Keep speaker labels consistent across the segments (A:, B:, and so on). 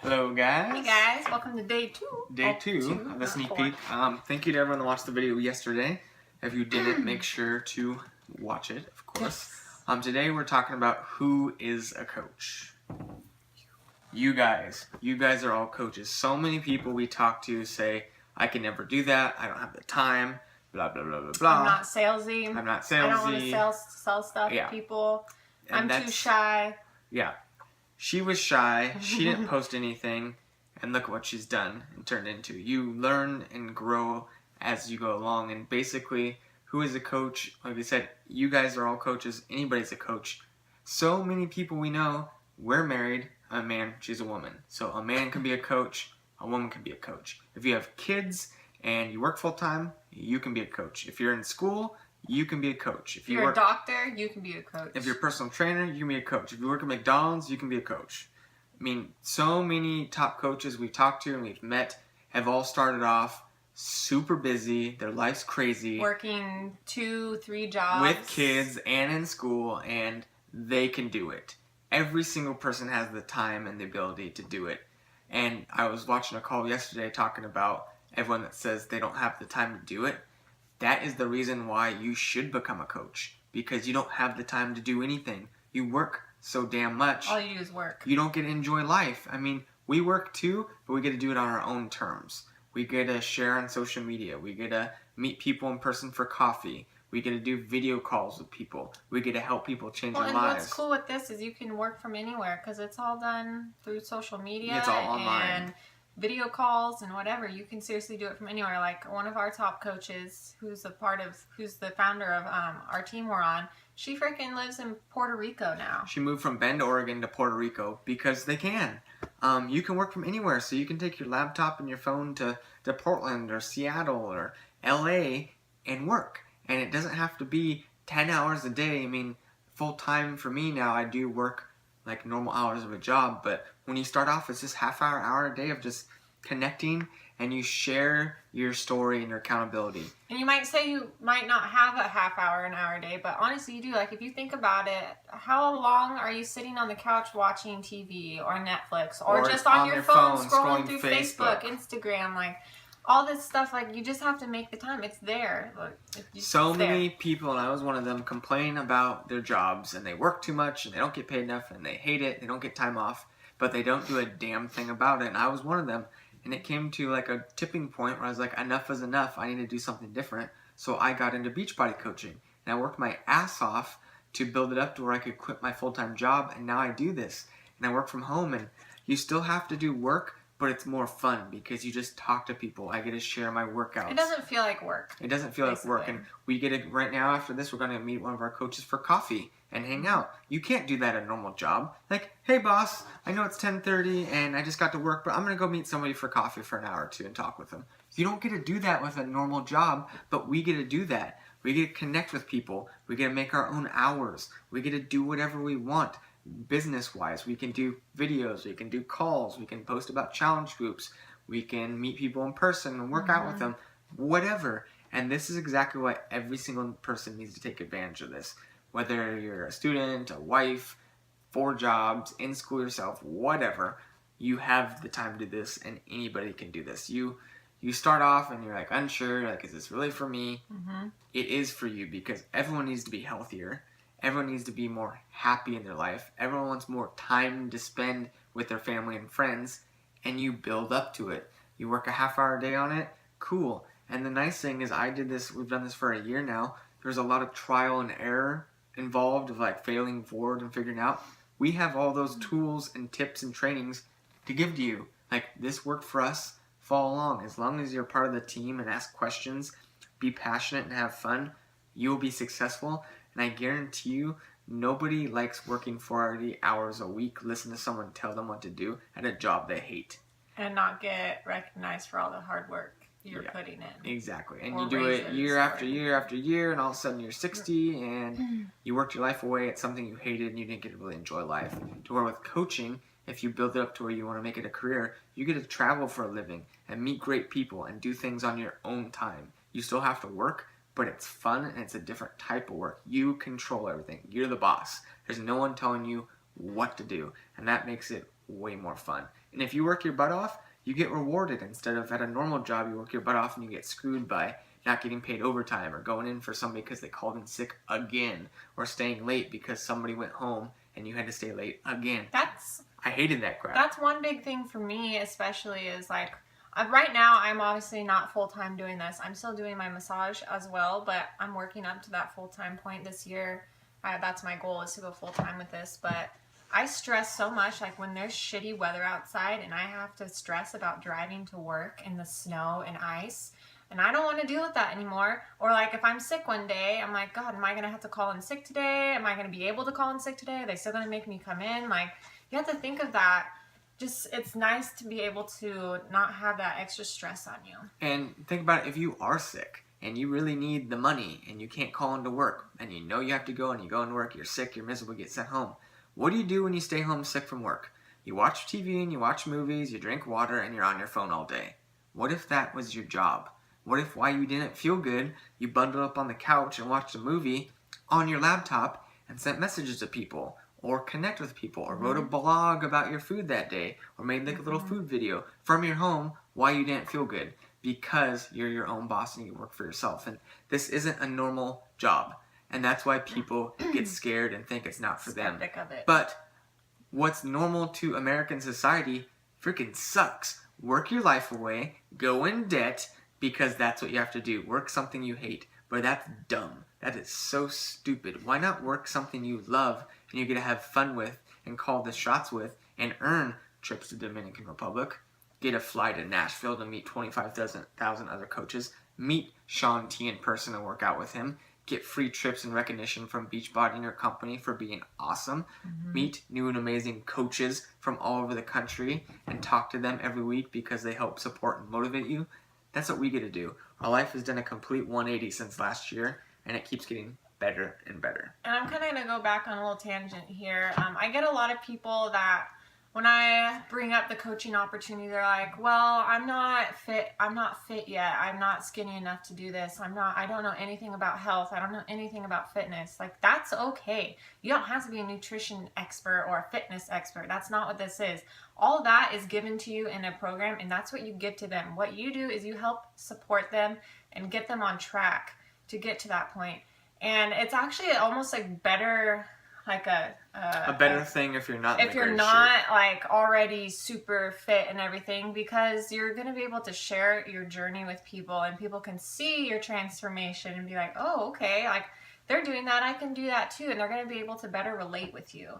A: Hello guys.
B: Hey guys, welcome to day two.
A: Day two of the sneak peek. Thank you to everyone that watched the video yesterday. If you didn't, make sure to watch it, of course.
B: Yes.
A: Today we're talking about who is a coach. You guys are all coaches. So many people we talk to say, I can never do that, I don't have the time, blah blah blah blah blah.
B: I'm not salesy.
A: I don't want
B: to sell stuff to people. I'm too shy.
A: Yeah. She was shy, she didn't post anything, and look what she's done and turned into. You learn and grow as you go along, and basically, who is a coach? Like I said, you guys are all coaches, anybody's a coach. So many people we know, we're married, I'm a man, she's a woman. So a man can be a coach, a woman can be a coach. If you have kids and you work full time, you can be a coach. If you're in school, you can be a coach.
B: If you're a doctor, you can be a coach.
A: If you're a personal trainer, you can be a coach. If you work at McDonald's, you can be a coach. I mean, so many top coaches we've talked to and we've met have all started off super busy. Their life's crazy.
B: Working 2-3 jobs.
A: With kids and in school, and they can do it. Every single person has the time and the ability to do it. And I was watching a call yesterday talking about everyone that says they don't have the time to do it. That is the reason why you should become a coach, because you don't have the time to do anything. You work so damn much.
B: All you do is work.
A: You don't get to enjoy life. I mean, we work too, but we get to do it on our own terms. We get to share on social media. We get to meet people in person for coffee. We get to do video calls with people. We get to help people change their lives.
B: And what's cool with this is you can work from anywhere because it's all done through social media.
A: It's all online.
B: And video calls and whatever. You can seriously do it from anywhere. Like one of our top coaches, who's the founder of our team we're on, she freaking lives in Puerto Rico now.
A: She moved from Bend, Oregon to Puerto Rico because they can. You can work from anywhere, so you can take your laptop and your phone to Portland or Seattle or LA and work. And it doesn't have to be 10 hours a day. I mean, full time for me now, I do work like normal hours of a job, but when you start off, it's just hour a day of just connecting, and you share your story and your accountability.
B: And you might say you might not have a half hour, an hour a day, but honestly you do. Like if you think about it, how long are you sitting on the couch watching TV or Netflix or just on your phone scrolling through Facebook, Instagram, like all this stuff? Like you just have to make the time. It's there.
A: So many people, and I was one of them, complain about their jobs and they work too much and they don't get paid enough and they hate it. They don't get time off, but they don't do a damn thing about it. And I was one of them. And it came to like a tipping point where I was like, enough is enough. I need to do something different. So I got into Beachbody coaching. And I worked my ass off to build it up to where I could quit my full-time job. And now I do this. And I work from home. And you still have to do work, but it's more fun because you just talk to people. I get to share my workouts.
B: It doesn't feel like work.
A: It doesn't feel like work. And we get it right now. After this, we're going to meet one of our coaches for coffee and hang out. You can't do that at a normal job. Like, hey boss, I know it's 10:30 and I just got to work, but I'm going to go meet somebody for coffee for an hour or two and talk with them. You don't get to do that with a normal job, but we get to do that. We get to connect with people. We get to make our own hours. We get to do whatever we want. Business-wise, we can do videos, we can do calls, we can post about challenge groups, we can meet people in person and work out with them, whatever. And this is exactly why every single person needs to take advantage of this. Whether you're a student, a wife, 4 jobs, in school yourself, whatever, you have the time to do this, and anybody can do this. You start off and you're like unsure, you're like, is this really for me? It is for you because everyone needs to be healthier. Everyone needs to be more happy in their life. Everyone wants more time to spend with their family and friends, and you build up to it. You work a half hour a day on it, cool. And the nice thing is I did this, we've done this for a year now. There's a lot of trial and error involved of like failing forward and figuring out. We have all those tools and tips and trainings to give to you. Like, this worked for us, follow along. As long as you're part of the team and ask questions, be passionate and have fun, you will be successful. And I guarantee you, nobody likes working 40 hours a week, listen to someone tell them what to do at a job they hate.
B: And not get recognized for all the hard work you're putting in.
A: Exactly. And you do it year after year after year, and all of a sudden you're 60 and you worked your life away at something you hated and you didn't get to really enjoy life. To where with coaching, if you build it up to where you want to make it a career, you get to travel for a living and meet great people and do things on your own time. You still have to work, but it's fun and it's a different type of work. You control everything. You're the boss. There's no one telling you what to do, and that makes it way more fun. And if you work your butt off, you get rewarded instead of at a normal job, you work your butt off and you get screwed by not getting paid overtime or going in for somebody because they called in sick again or staying late because somebody went home and you had to stay late again. I hated that crap.
B: That's one big thing for me, especially is like, right now I'm obviously not full-time doing this. I'm still doing my massage as well, but I'm working up to that full-time point this year. That's my goal, is to go full-time with this, but I stress so much, like when there's shitty weather outside and I have to stress about driving to work in the snow and ice, and I don't want to deal with that anymore. Or like if I'm sick one day, I'm like, God, am I going to have to call in sick today? Am I going to be able to call in sick today? Are they still going to make me come in? Like, you have to think of that. Just, it's nice to be able to not have that extra stress on you.
A: And think about it, if you are sick and you really need the money and you can't call into work and you know you have to go and you go into work, you're sick, you're miserable, get sent home. What do you do when you stay home sick from work? You watch TV and you watch movies, you drink water, and you're on your phone all day. What if that was your job? What if while you didn't feel good, you bundled up on the couch and watched a movie on your laptop and sent messages to people, or connect with people, or wrote a blog about your food that day, or made like a little food video from your home while you didn't feel good, because you're your own boss and you work for yourself. And this isn't a normal job. And that's why people get scared and think it's not for them. But what's normal to American society freaking sucks. Work your life away, go in debt, because that's what you have to do. Work something you hate. But that's dumb. That is so stupid. Why not work something you love and you get to have fun with and call the shots with and earn trips to the Dominican Republic, get a fly to Nashville to meet 25,000 other coaches, meet Sean T in person and work out with him, get free trips and recognition from Beachbody and your company for being awesome, meet new and amazing coaches from all over the country and talk to them every week because they help support and motivate you. That's what we get to do. Our life has done a complete 180 since last year, and it keeps getting better and better.
B: And I'm kind of going to go back on a little tangent here. I get a lot of people that when I bring up the coaching opportunity, they're like, well, I'm not fit yet. I'm not skinny enough to do this. I don't know anything about health. I don't know anything about fitness. Like, that's okay. You don't have to be a nutrition expert or a fitness expert. That's not what this is. All of that is given to you in a program, and that's what you give to them. What you do is you help support them and get them on track to get to that point. And it's actually almost like better, like a
A: better thing if you're not
B: like already super fit and everything, because you're going to be able to share your journey with people and people can see your transformation and be like, oh, okay, like they're doing that, I can do that too. And they're going to be able to better relate with you.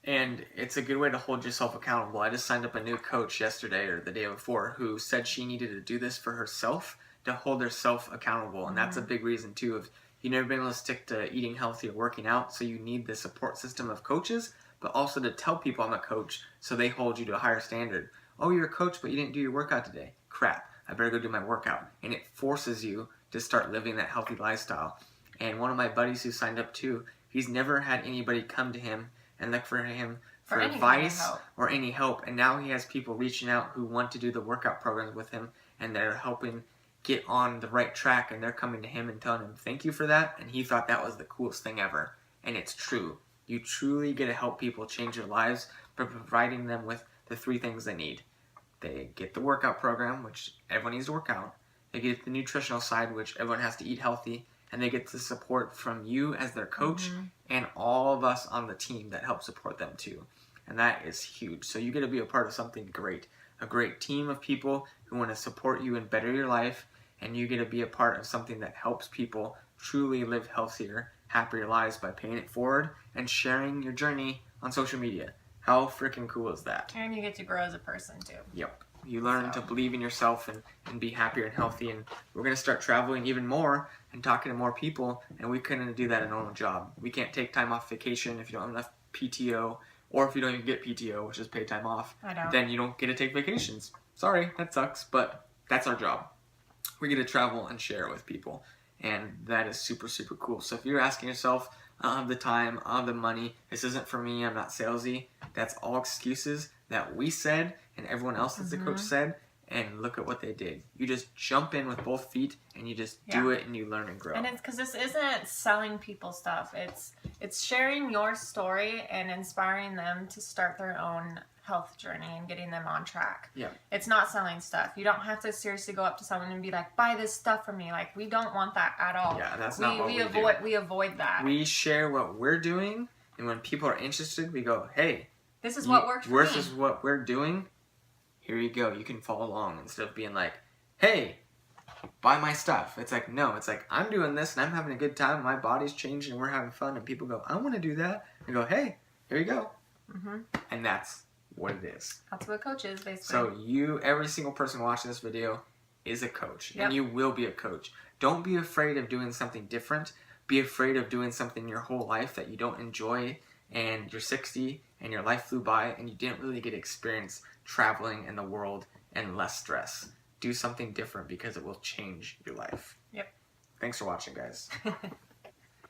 A: And it's a good way to hold yourself accountable. I just signed up a new coach yesterday or the day before who said she needed to do this for herself to hold herself accountable. And that's a big reason too of you've never been able to stick to eating healthy or working out, so you need the support system of coaches, but also to tell people I'm a coach so they hold you to a higher standard. Oh, you're a coach, but you didn't do your workout today. Crap, I better go do my workout. And it forces you to start living that healthy lifestyle. And one of my buddies who signed up too, he's never had anybody come to him and look for him for advice or any help. And now he has people reaching out who want to do the workout programs with him, and they're helping get on the right track, and they're coming to him and telling him thank you for that, and he thought that was the coolest thing ever. And it's true. You truly get to help people change their lives by providing them with the 3 things they need. They get the workout program, which everyone needs to work out. They get the nutritional side, which everyone has to eat healthy, and they get the support from you as their coach and all of us on the team that help support them too. And that is huge. So you get to be a part of something great, a great team of people who want to support you and better your life, and you get to be a part of something that helps people truly live healthier, happier lives by paying it forward and sharing your journey on social media. How freaking cool is that?
B: And you get to grow as a person too.
A: Yep. You learn to believe in yourself and be happier and healthy, and we're going to start traveling even more and talking to more people, and we couldn't do that in a normal job. We can't take time off vacation if you don't have enough PTO, or if you don't even get PTO, which is paid time off, then you don't get to take vacations. Sorry, that sucks, but that's our job. We get to travel and share with people, and that is super, super cool. So if you're asking yourself, I don't have the time, I don't have the money, this isn't for me, I'm not salesy, that's all excuses that we said and everyone else that's the coach said, and look at what they did. You just jump in with both feet and you just do it and you learn and grow.
B: And it's because this isn't selling people stuff. It's sharing your story and inspiring them to start their own health journey and getting them on track.
A: Yeah.
B: It's not selling stuff. You don't have to seriously go up to someone and be like, buy this stuff from me. Like, we don't want that at all.
A: Yeah, that's not what we do.
B: We avoid that.
A: We share what we're doing, and when people are interested, we go, hey,
B: this is what worked for me.
A: This is what we're doing. Here you go. You can follow along instead of being like, hey, buy my stuff. It's like, no, it's like, I'm doing this and I'm having a good time. My body's changing and we're having fun. And people go, I want to do that. And go, hey, here you go.
B: Mm-hmm.
A: And that's what it is.
B: That's what a coach is, basically.
A: So every single person watching this video is a coach.
B: Yep.
A: And you will be a coach. Don't be afraid of doing something different. Be afraid of doing something your whole life that you don't enjoy and you're 60 and your life flew by and you didn't really get experience traveling in the world and less stress. Do something different because it will change your life.
B: Yep.
A: Thanks for watching, guys.